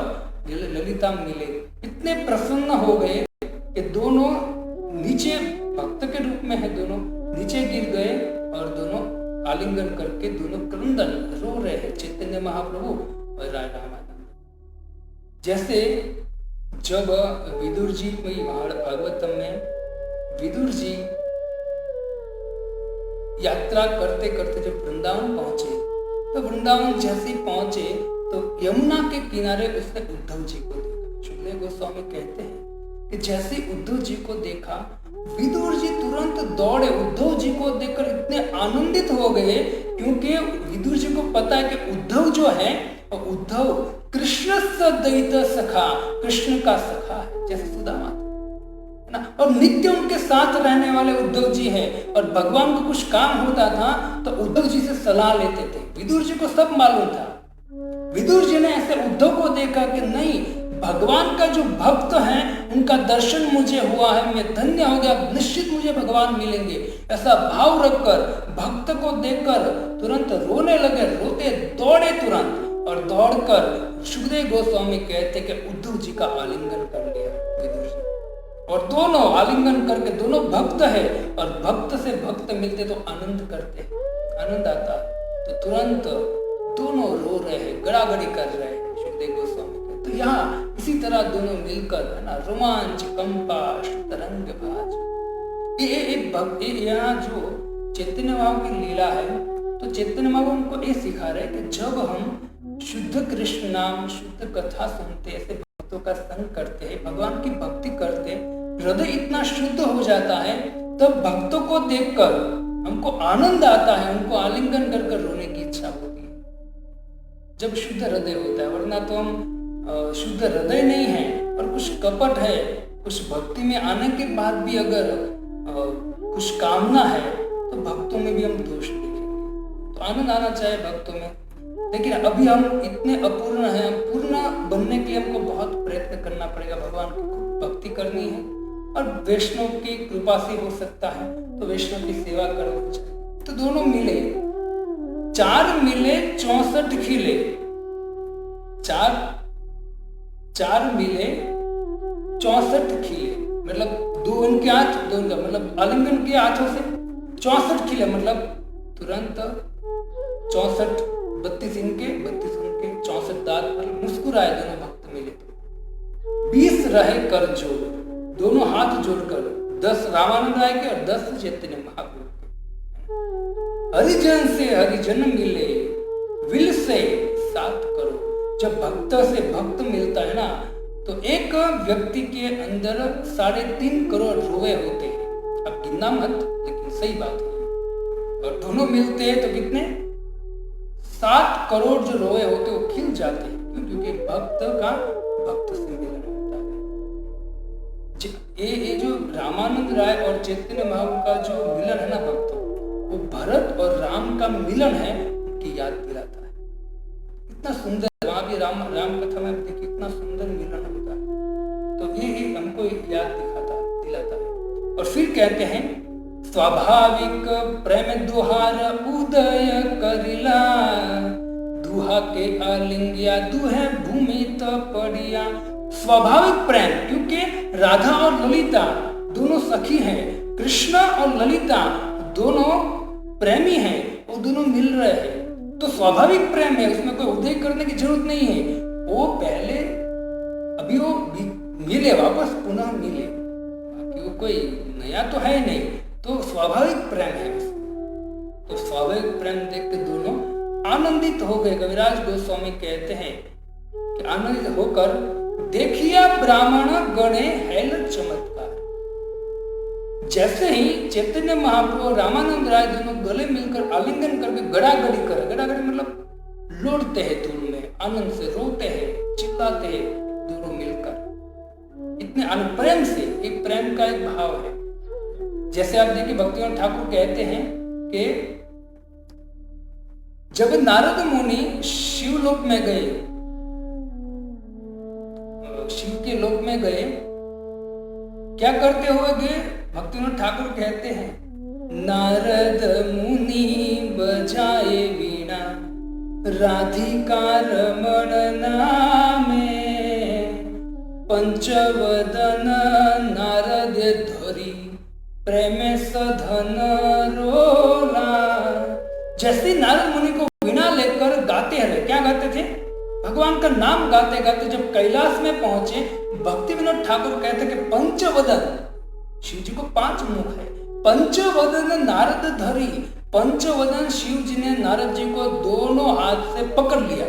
ललिता मिले, इतने प्रसन्न हो गए कि दोनों नीचे भक्त के रूप में है, दोनों नीचे गिर गए और दोनों आलिंगन करके दोनों क्रंदन रो रहे हैं, चैतन्य महाप्रभु और राधा माधव। जैसे जब विदुर जी भागवतम में विदुर जी यात्रा करते करते जब वृंदावन पहुंचे, तो वृंदावन जैसे ही पहुंचे तो यमुना के किनारे उसने उद्धव जी को देखा। शुक्देव गोस्वामी कहते हैं कि जैसे उद्धव जी को देखा, विदुर जी तुरंत दौड़े, उद्धव जी को देखकर इतने आनंदित हो गए, क्योंकि विदुर जी को पता है कि उद्धव जो है, उद्धव कृष्ण सदयित सखा, कृष्ण का सखा है, जैसे सुदामा ना, और नित्य उनके साथ रहने वाले उद्धव जी हैं। और भगवान को कुछ काम होता था तो उद्धव जी से सलाह लेते थे। विदुर जी को सब मालूम था। विदुर जी ने ऐसे उद्धव को देखा कि नहीं, भगवान का जो भक्त है उनका दर्शन मुझे हुआ है, मैं धन्य हो गया, निश्चित मुझे भगवान मिलेंगे, ऐसा भाव रखकर भक्त को देखकर तुरंत रोने लगे, रोते दौड़े तुरंत, और दौड़कर सुखदेव गोस्वामी कहते कि उद्धव जी का आलिंगन कर लिया विदुर जी, और दोनों आलिंगन करके, दोनों भक्त है और भक्त से भक्त मिलते तो आनंद करते, आनंद आता है, तो तुरंत दोनों रो रहे हैं, गड़ागड़ी कर रहे हैं सुखदेव गोस्वामी। तो यहाँ इसी तरह दोनों मिलकर, है ना, रोमांच कंपा तरंग भाज, ये यहाँ जो चैतन्य महाप्रभु की लीला है, तो चैतन्य महाप्रभु हमको ये सिखा रहे हैं कि जब हम शुद्ध कृष्ण नाम, शुद्ध कथा सुनते, ऐसे भक्तों का संग करते हैं, भगवान की भक्ति करते, हृदय इतना शुद्ध हो जाता है, तब भक्तों को देखकर हमको आनंद आता है, उनको आलिंगन कर रोने की इच्छा होती है, जब शुद्ध हृदय होता है। वरना तो हम शुद्ध हृदय नहीं है और कुछ कपट है, कुछ भक्ति में आने के बाद भी अगर कुछ कामना है, तो भक्तों में भी हम दोष देखेंगे। तो आनंद आना चाहिए भक्तों में, लेकिन अभी हम इतने अपूर्ण हैं, पूर्ण बनने के लिए हमको बहुत प्रयत्न करना पड़ेगा, भगवान की भक्ति करनी है, और वैष्णव की कृपा से हो सकता है, तो वैष्णव की सेवा करनी चाहिए। तो दोनों मिले, 4 मिले 64 खिले, 4 मिले 64 खिले, मतलब 2 उनके हाथ, 2 उनका, मतलब आलिंगन के हाथों से 64 खिले, मतलब तुरंत 64, 32 इनके 32 उनके, 64 दांत, मतलब मुस्कुराए दोनों भक्त मिले। 20 रहे कर जोड़, दोनों हाथ जोड़कर, 10 रामानंद राय के और 10 चैतन्य महाप्रभु के। हरिजन से हरिजन मिले, विल से 7 करो। जब भक्त से भक्त मिलता है ना, तो एक व्यक्ति के अंदर 3.5 करोड़ रोए होते हैं। अब गिनना मत, लेकिन सही बात है। और दोनों मिलते हैं तो कितने, 7 करोड़ जो रोए होते हैं वो खिल जाते हैं। क्यों? क्योंकि भक्त का भक्त से मिलन होता है। ये जो रामानंद राय और चैतन्य महाप्रभु का जो मिलन है ना भक्त, वो भरत और राम का मिलन है, उनकी याद दिलाता है। इतना सुंदर, वहां भी राम कथा में देखिए कितना सुंदर मिलन होता है। तो ये हमको याद दिलाता है। और फिर कहते हैं, स्वाभाविक प्रेम दुहार उदय करिला, दुहा के आलिंगिया दुहे भूमि तो पड़िया। स्वाभाविक प्रेम, क्योंकि राधा और ललिता दोनों सखी हैं, कृष्ण और ललिता दोनों प्रेमी हैं, वो दोनों मिल रहे हैं, तो स्वाभाविक प्रेम है, उसमें कोई उदय करने की जरूरत नहीं है। वो पहले अभी वो मिले, वापस पुनः मिले, बाकी वो कोई नया तो है नहीं, तो स्वाभाविक प्रेम है। तो स्वाभाविक प्रेम देख के दोनों आनंदित हो गए। कविराज गोस्वामी कहते हैं कि आनंदित होकर देखिया ब्राह्मण गणे हैल चमत्कार। जैसे ही चैतन्य महाप्रभु और रामानंद राय दोनों गले मिलकर आलिंगन करके गड़ागड़ी करे, गड़ागड़ी मतलब लौटते हैं दोनों में, आनंद से रोते हैं, चिल्लाते हैं दोनों मिलकर, इतने प्रेम से। एक प्रेम का एक भाव है। जैसे आप देखिए भक्तिविनोद ठाकुर कहते हैं कि जब नारद मुनि शिवलोक में गए, शिव के लोक में गए, क्या करते हुए गए? भक्तिविनोद ठाकुर कहते हैं, नारद मुनि बजाए वीणा, राधिका रमण नामे, पंचवदन नारद धरी, प्रेम सधन रोला। जैसे नारद मुनि को वीणा लेकर गाते हैं, क्या गाते थे? भगवान का नाम गाते गाते जब कैलाश में पहुंचे, भक्तिविनोद ठाकुर कहते कि पंचवदन, शिव जी को 5 मुख है, पंचवदन नारद धरी, पंचवदन शिव जी ने नारद जी को दोनों हाथ से पकड़ लिया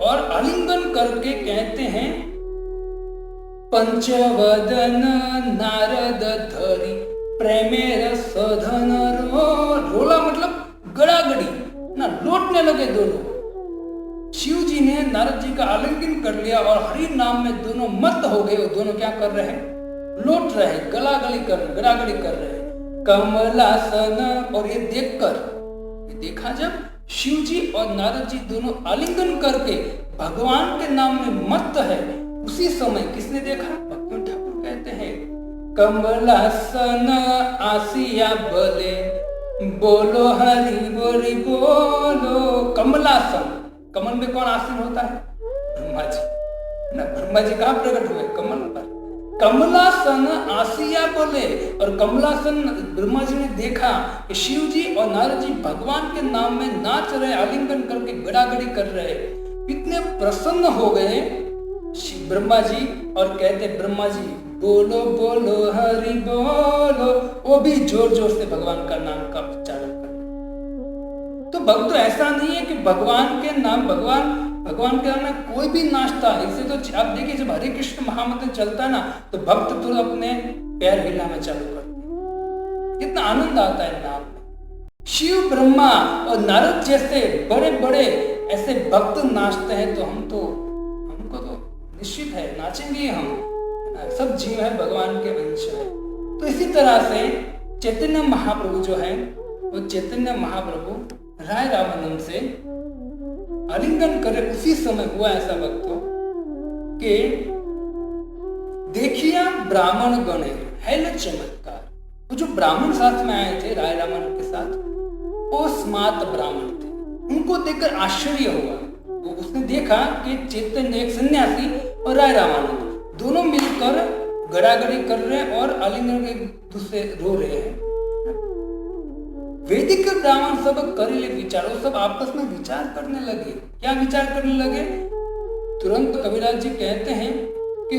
और आलिंगन करके कहते हैं, पंचवदन नारद धरी प्रेमेर सधन रोला, मतलब गड़ागड़ी ना, लौटने लगे दोनों। शिव जी ने नारद जी का आलिंगन कर लिया और हरि नाम में दोनों मत हो गए। और दोनों क्या कर रहे हैं? लौट रहे, गड़ागड़ी कर रहे हैं, कमलासन। और ये देखा जब शिव जी और नारद जी दोनों आलिंगन करके भगवान के नाम में मत है, उसी समय किसने देखा? भक्ति ठाकुर कहते हैं, कमलासन आसिया बले बोलो हरि बोली बोलो। कमलासन, कमल में कौन आसीन होता है? ब्रह्मा जी ना। ब्रह्मा जी कहाँ प्रकट हुए? कमल पर। कमलासन आसिया बोले, और कमलासन ब्रह्मा जी ने देखा कि शिव जी और नारद जी भगवान के नाम में नाच रहे, आलिंगन करके गड़ागड़ी कर रहे। इतने प्रसन्न हो गए ब्रह्मा जी और कहते, ब्रह्मा जी बोलो बोलो हरि बोलो। वो भी जोर जोर से भगवान का नाम का उच्चारण कर। तो भक्त ऐसा नहीं है कि भगवान के नाम के नाम में कोई भी नाचता है। इससे तो आप देखिए, जब हरे कृष्ण महामंत्र चलता है ना, तो भक्त तो अपने पैर हिलाना चालू करते हैं। कितना आनंद आता है नाम में। शिव, ब्रह्मा और नारद जैसे बड़े बड़े ऐसे भक्त नाचते हैं, तो हमको तो निश्चित है नाचेंगे हम। सब जीव है, भगवान के अंश है। तो इसी तरह से चैतन्य महाप्रभु जो है, वो चैतन्य महाप्रभु राय रामानंद से आलिंगन करे। उसी समय हुआ ऐसा भक्तों कि देखिया ब्राह्मण गणे है न चमत्कार। वो जो ब्राह्मण साथ में आए थे राय रामानंद के साथ, वो स्मार्त ब्राह्मण थे। उनको देखकर आश्चर्य हुआ। वो उसने देखा कि चैतन्य, एक सन्यासी और राय रामानंद दोनों मिलकर गड़ागड़ी कर रहे हैं और आलिंगन एक दूसरे रो रहे हैं। वैदिक ब्राह्मण सब करेले विचार, वो सब आपस में विचार करने लगे। क्या विचार करने लगे? तुरंत कबीरदास जी कहते हैं कि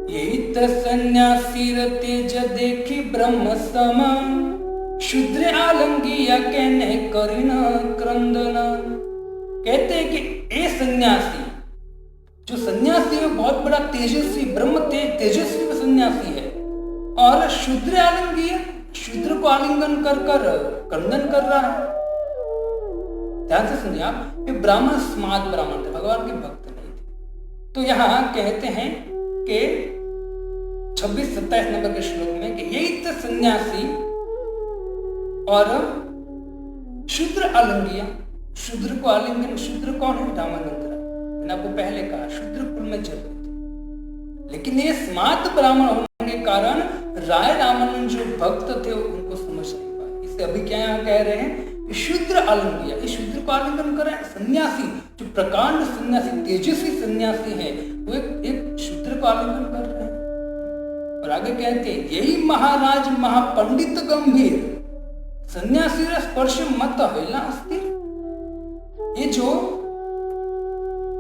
यही त सन्यासी तेज देखी ब्रह्म सम, शूद्र आलंगिया कहने करिन क्रंदन। कहते हैं कि ए सन्यासी, जो सन्यासी है बहुत बड़ा तेजस्वी, ब्रह्म तेजस्वी सन्यासी है, और शूद्र आलिंगीय, शूद्र को आलिंगन कर क्रंदन कर रहा है। ध्यान से सुनिए आप, ये ब्राह्मण स्मार्त ब्राह्मण थे, भगवान के भक्त नहीं थे। तो यहाँ कहते हैं कि 26-27 नंबर के श्लोक में कि यही तो सन्यासी और शूद्र आलिंगीय, शूद्र को आलिंगन। शूद्र कौन है? रामानंद राय। मैंने आपको पहले कहा शूद्र कुल में जन्मे थे, लेकिन ये स्मार्त ब्राह्मण होने के कारण राय रामानंद जो भक्त थे उनको समझ नहीं पाए। इसे अभी क्या यहाँ कह रहे हैं कि शूद्र आलिंगन, इस शूद्र को आलिंगन कर रहे हैं। सन्यासी जो प्रकांड सन्यासी, तेजस्वी सन्यासी है, वो एक शूद्र को आलिंगन कर रहे हैं। और आगे कहते हैं, यही महाराज महापंडित गंभीर, सन्यासी स्पर्श मत हिला अस्थिर। ये जो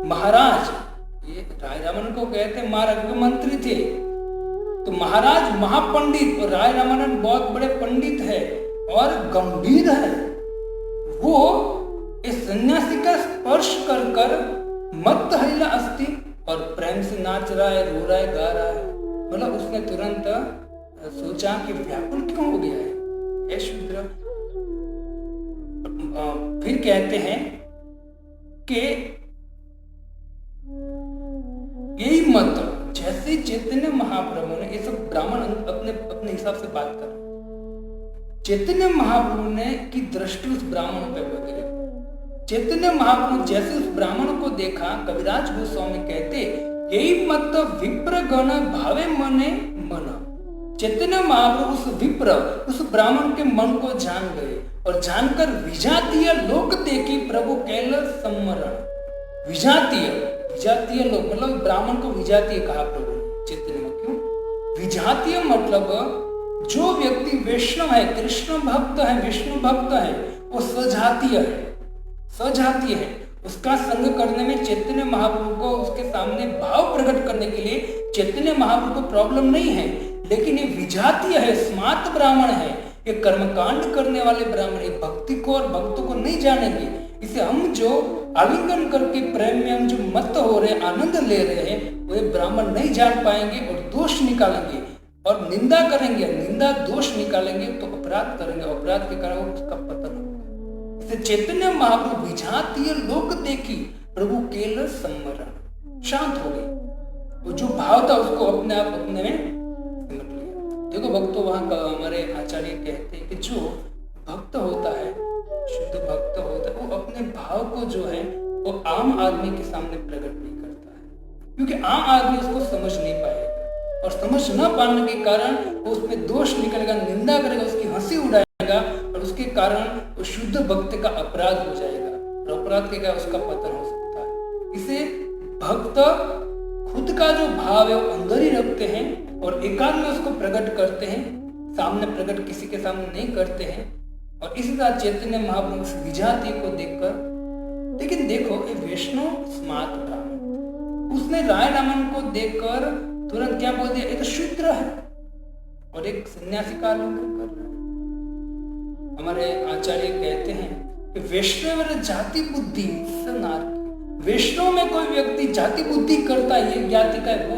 महाराज, ये राय रामानंद को कहते मार्ग मंत्री थे, तो महाराज महापंडित, और राय रामानंद बहुत बड़े पंडित है और गंभीर है। वो इस सन्यासी का स्पर्श कर मत हिला अस्थि, और प्रेम से नाच रहा है, रो रहा है, गा रहा है। मतलब उसने तुरंत सोचा कि व्याकुल क्यों हो गया है शूद्र। फिर कहते हैं कि यही मत, जैसे चैतन्य महाप्रभु ने, ये सब ब्राह्मण अपने हिसाब से बात कर, चैतन्य महाप्रभु ने की दृष्टि उस ब्राह्मण पे वगैरह, चैतन्य महाप्रभु जैसे उस ब्राह्मण को देखा, कविराज गोस्वामी कहते यही मत विप्र गण भावे मने मन। चैतन्य महाप्रभु उस विप्र, उस ब्राह्मण के मन को जान गए, और जानकर विजातीय लोक देखी प्रभु कैल सम्मरण। विजातीय लोग, मतलब ब्राह्मण को विजातीय कहा प्रभु ने चैतन्य में। क्यों विजातीय? मतलब जो व्यक्ति वैष्णव है, कृष्ण भक्त है, विष्णु भक्त है, वो स्वजातीय है। उसका संग करने में चैतन्य महाप्रभु को, उसके सामने भाव प्रकट करने के लिए चैतन्य महाप्रभु को प्रॉब्लम नहीं है। लेकिन ये विजातीय है, स्मार्त ब्राह्मण है, ये कर्मकांड करने वाले ब्राह्मण, ये भक्ति को और भक्तों को नहीं जानेंगे। इसे हम जो आलिंगन करके प्रेम में हम जो मत हो रहे, आनंद ले रहे हैं, वो ये ब्राह्मण नहीं जान पाएंगे और दोष निकालेंगे और निंदा करेंगे, निंदा दोष निकालेंगे तो अपराध करेंगे, अपराध के कारण उसका पतन होगा। इसे चैतन्य महाप्रभु विजातीय लोक देखी प्रभु केवल सम्मरण, शांत हो गई। वो जो भाव था उसको अपने आप अपने में सिमट लिया। देखो भक्तों, वहां का हमारे आचार्य कहते हैं कि जो भक्त होता है, शुद्ध भक्त होता है, वो अपने भाव को जो है वो आम आदमी के सामने प्रकट नहीं करता है, क्योंकि आम आदमी उसको समझ नहीं पाएगा और समझ न पाने के कारण वो उसमें दोष निकलेगा, निंदा करेगा, उसकी हंसी उड़ाएगा और उसके कारण वो शुद्ध भक्त का अपराध हो जाएगा और अपराध के कारण उसका पतन हो सकता है। इसे भक्त खुद का जो भाव है वो अंदर ही रखते हैं और एकांत में उसको प्रकट करते हैं, सामने प्रकट किसी के सामने नहीं करते हैं। और इसी तरह चैतन्य महाप्रभु विजातीय को देखकर, लेकिन देखो ये वैष्णव स्मार्त ब्राह्मण, उसने राय रामन को देखकर तुरंत क्या बोल दिया, ये तो शूद्र है और एक सन्यासी का आलिंगन कर रहा है। हमारे आचार्य कहते हैं कि वैष्णव जाति बुद्धि सनार, वैष्णव में कोई व्यक्ति जाति बुद्धि करता है, ये ज्ञाति का है, वो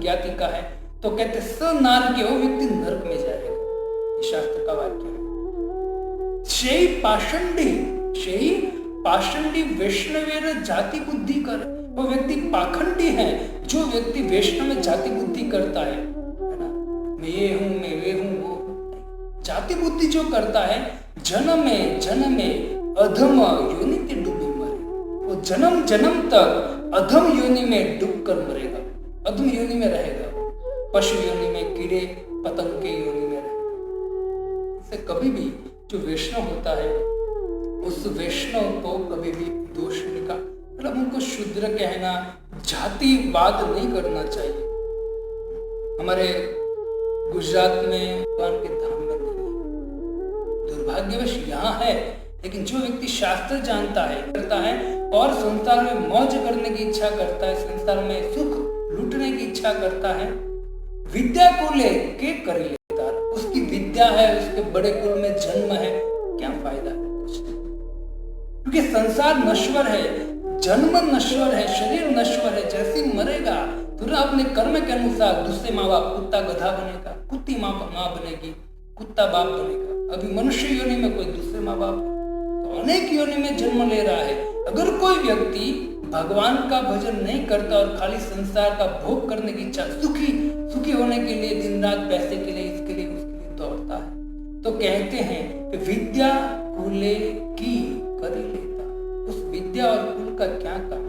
ज्ञाति का है, तो कहते सनार के वो व्यक्ति नरक में जाएगा। ये शास्त्र का वाक्य है। शेई पाषंडी वैष्णवेर जाति बुद्धि कर, वो व्यक्ति पाखंडी है जो व्यक्ति वैष्णव में जाति बुद्धि करता है ना, मैं ये हूं, मैं वे हूं, वो जाति बुद्धि जो करता है, जन्म में अधम योनि के डूबे मरे, वो जन्म जन्म तक अधम योनि में डूब कर मरेगा, अधम योनि में रहेगा, पशु योनि में, कीड़े पतंग के योनि में रहेगा। इससे कभी भी जो वैष्णव होता है उस वैष्णव को कभी भी दोष निकाल, मतलब उनको शूद्र कहना, जातिवाद नहीं करना चाहिए। हमारे गुजरात में भगवान के धाम में नहीं है, दुर्भाग्यवश यहाँ है, लेकिन जो व्यक्ति शास्त्र जानता है, करता है और संसार में मौज करने की इच्छा करता है, संसार में सुख लूटने की इच्छा करता है, विद्या को लेके कर लेता है, उसकी विद्या है, उसके बड़े कुल में जन्म है, क्या फायदा है? क्योंकि संसार नश्वर है, जन्म नश्वर है, शरीर नश्वर है, जैसे मरेगा तो अपने कर्म के अनुसार दूसरे माँ बाप, कुत्ता गधा बनेगा, कुत्ती माँ बनेगी, कुत्ता बाप बनेगा। अभी मनुष्य योनि में कोई दूसरे माँ बाप, तो अनेक योनि में जन्म ले रहा है। अगर कोई व्यक्ति भगवान का भजन नहीं करता और खाली संसार का भोग करने की इच्छा, सुखी होने के लिए दिन रात पैसे के लिए, इसके लिए उसके लिए दौड़ता है, तो कहते हैं कि विद्या कुले की कर लेता, उस विद्या और कुल का क्या काम?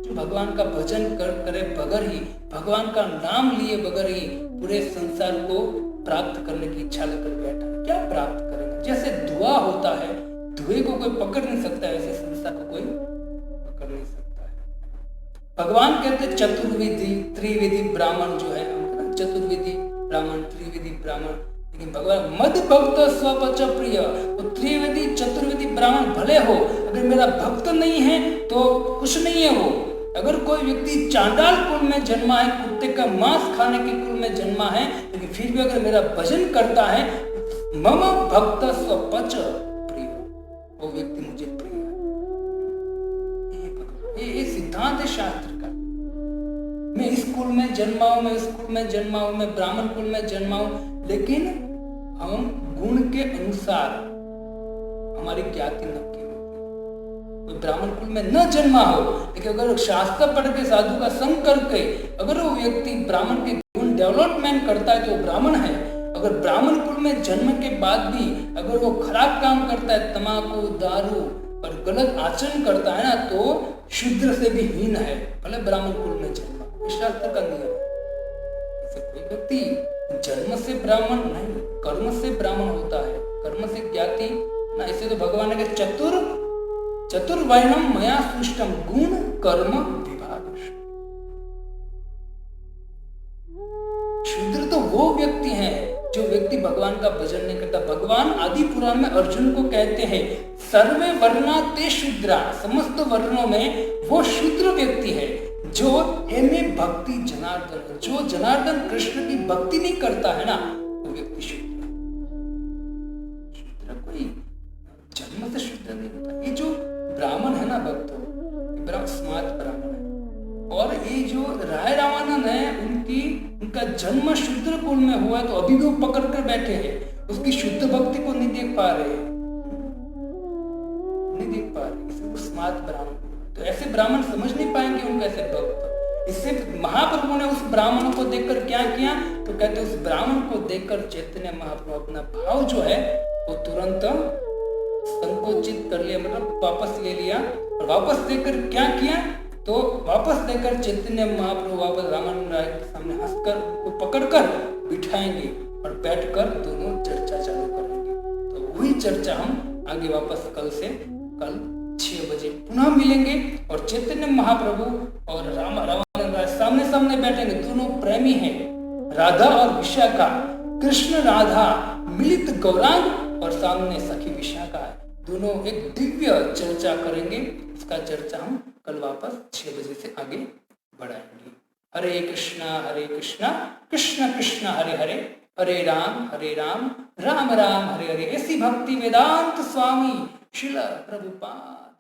जो भगवान का भजन करे बगैर ही, भगवान का नाम लिए बगैर ही पूरे संसार को प्राप्त करने की इच्छा लेकर बैठा, क्या प्राप्त करेगा? जैसे धुआं होता है, धुएं को कोई पकड़ नहीं सकता, ऐसे संसार को कोई पकड़ नहीं सकता है। भगवान कहते चतुर्विधि त्रिविधि ब्राह्मण जो है, चतुर्विधि ब्राह्मण, त्रिविधि ब्राह्मण, लेकिन भगवान मद भक्त स्वपच प्रिय, तो त्रिविधि चतुर्विधि ब्राह्मण भले हो, अगर मेरा भक्त नहीं है तो कुछ नहीं है वो। अगर कोई व्यक्ति चांडाल कुल में जन्मा है, कुत्ते का मांस खाने के कुल में जन्मा है, लेकिन फिर भी अगर मेरा भजन करता है, मम भक्त स्वपच प्रिय, वो व्यक्ति मुझे प्रिय है। ये सिद्धांत है शास्त्र का। मैं इस कुल में जन्मा हूं, मैं इस कुल में जन्मा हूं, मैं ब्राह्मण कुल में जन्मा हूं, लेकिन हम गुण के अनुसार हमारी ज्ञाति नक्की होती है। कोई ब्राह्मण कुल में न जन्मा हो, लेकिन अगर शास्त्र पढ़ के साधु का संग करके अगर वो व्यक्ति ब्राह्मण के गुण डेवलपमेंट करता है तो वो ब्राह्मण है। अगर ब्राह्मण कुल में जन्म के बाद भी अगर वो खराब काम करता है, तंबाकू, दारू और गलत आचरण करता है ना, तो शूद्र से भी हीन है, भले ब्राह्मण कुल में जन्मा। शास्त्र का नियम है। कोई व्यक्ति जन्म से ब्राह्मण नहीं, कर्म से ब्राह्मण होता है, कर्म से ज्ञाति ना। इसे तो भगवान ने चतुर्वर्णम मया सृष्टम गुण कर्म विभाग। शूद्र तो वो व्यक्ति है जो व्यक्ति भगवान का भजन नहीं करता। भगवान आदि पुराण में अर्जुन को कहते हैं सर्वे वर्णा ते शूद्रा, समस्त वर्णों में वो शूद्र व्यक्ति है जो हेमे भक्ति जनार्दन, जो जनार्दन कृष्ण की भक्ति नहीं करता है ना, वो व्यक्ति शूद्र है। शूद्र कोई जन्म से शूद्र नहीं होता। ये जो ब्राह्मण है ना भक्तों, स्मार्ट ब्राह्मण है, और ये जो राय रामानंद है उनका जन्म शूद्र कुल में हुआ है, तो अभी भी वो पकड़ कर बैठे हैं, उसकी शुद्ध भक्ति को नहीं देख पा रहे, नहीं देख पा रहे, इसलिए वो स्मार्ट ब्राह्मण। तो ऐसे ब्राह्मण समझ नहीं पाएंगे उनका ऐसे भक्त। इससे महाप्रभु ने उस ब्राह्मण को देखकर क्या किया, तो कहते उस ब्राह्मण को देखकर चैतन्य महाप्रभु अपना भाव जो है वो तुरंत संकोचित कर लिया, मतलब वापस ले लिया, और वापस देकर क्या किया, तो वापस देकर चैतन्य महाप्रभु वापस रामानंद राय के सामने हंसकर को पकड़कर बिठाएंगे और बैठकर दोनों चर्चा चालू करेंगे। तो वही चर्चा हम आगे वापस कल 6 बजे पुनः मिलेंगे, और चैतन्य महाप्रभु और रामानंद राय सामने सामने बैठेंगे। दोनों प्रेमी हैं, राधा और विशाखा, कृष्ण राधा मिलित गौरांग, और सामने सखी विशाखा है। दोनों एक दिव्य चर्चा करेंगे। इसका चर्चा हम कल वापस 6 बजे से आगे बढ़ाएंगे। हरे कृष्णा कृष्ण कृष्ण हरे हरे, हरे राम राम राम हरे हरे। ऐसी भक्ति वेदांत स्वामी श्रील प्रभुपाद।